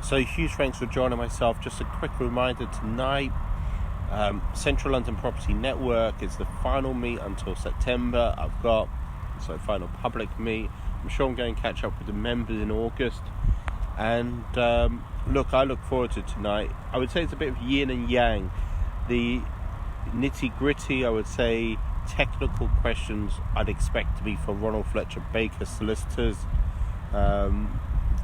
So huge thanks for joining myself. Just a quick reminder tonight, Central London Property Network is the final meet until September. I've got final public meet. I'm sure I'm going to catch up with the members in August. And look, I look forward to tonight. I would say it's a bit of yin and yang. The nitty gritty, I would say, technical questions I'd expect to be for Ronald Fletcher Baker solicitors.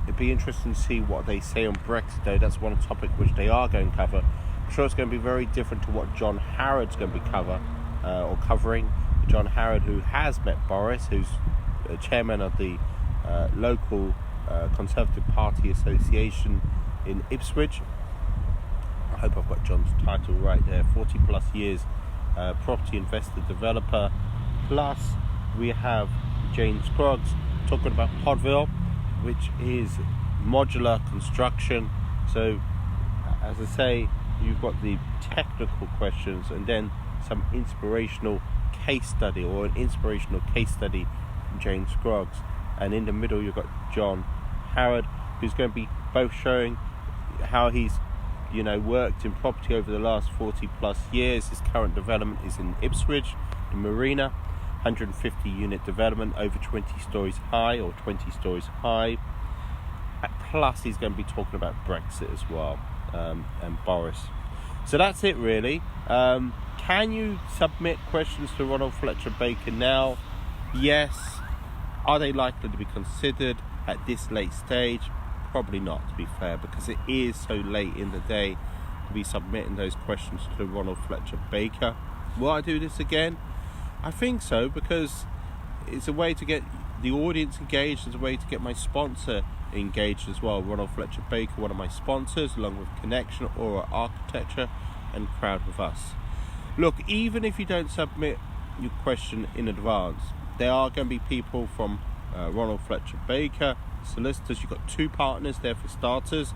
It'd be interesting to see what they say on Brexit, though. That's one topic which they are going to cover. I'm sure it's going to be very different to what John Harrod's going to be covering. John Harrod, who has met Boris, who's chairman of the local Conservative Party Association in Ipswich. I hope I've got John's title right there. 40 plus years property investor developer. Plus we have Jane Scroggs talking about Podville, which is modular construction. So as I say, you've got the technical questions and then some inspirational case study, or an inspirational case study from Jane Scroggs. And in the middle you've got John Harrod, who's going to be both showing how he's worked in property over the last 40 plus years. His current development is in Ipswich, in Marina, 150 unit development, over 20 stories high, or 20 stories high. Plus he's going to be talking about Brexit as well, and Boris. So that's it really. Can you submit questions to Ronald Fletcher Baker now? Yes. Are they likely to be considered at this late stage? Probably not, to be fair, because it is so late in the day to be submitting those questions to Ronald Fletcher Baker. Will I do this again? I think so, because it's a way to get the audience engaged. It's a way to get my sponsor engaged as well. Ronald Fletcher Baker, one of my sponsors, along with Connection, Aura Architecture, and Crowd with Us. Look, even if you don't submit your question in advance, there are going to be people from Ronald Fletcher Baker solicitors. You've got two partners there for starters.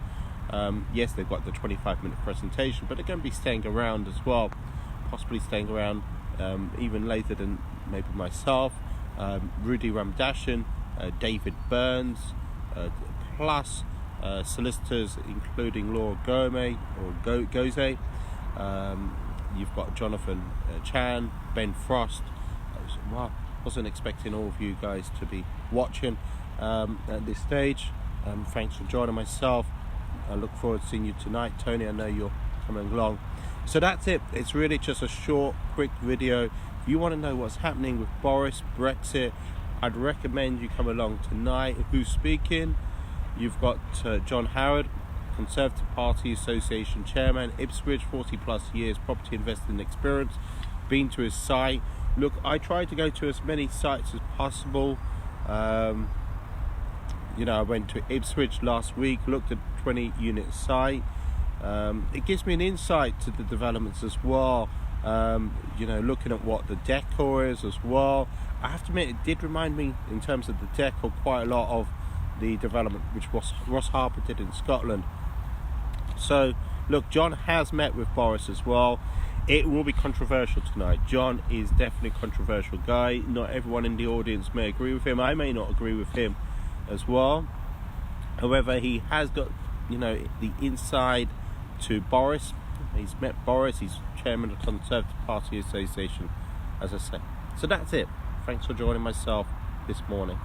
Yes, they've got the 25-minute presentation, but they're going to be staying around as well, possibly staying around even later than maybe myself. Rudy Ramdashan, David Burns, plus solicitors including Laura Goze. You've got Jonathan Chan, Ben Frost. Wow, wasn't expecting all of you guys to be watching at this stage. Thanks for joining myself. I look forward to seeing you tonight. Tony, I know you're coming along. So that's it. It's really just a short, quick video. If you want to know what's happening with Boris, Brexit, I'd recommend you come along tonight. Who's speaking? You've got John Harrod, Conservative Party Association Chairman, Ipswich, 40 plus years property investing experience. Been to his site. Look, I try to go to as many sites as possible. I went to Ipswich last week, looked at 20 unit site. It gives me an insight to the developments as well. Looking at what the decor is as well. I have to admit, it did remind me in terms of the decor quite a lot of the development which Ross Harper did in Scotland. So look, John has met with Boris as well. It will be controversial tonight. John is definitely a controversial guy. Not everyone in the audience may agree with him. I may not agree with him as well. However, he has got the inside to Boris. He's met Boris. He's chairman of the Conservative Party Association, as I say. So that's it. Thanks for joining myself this morning.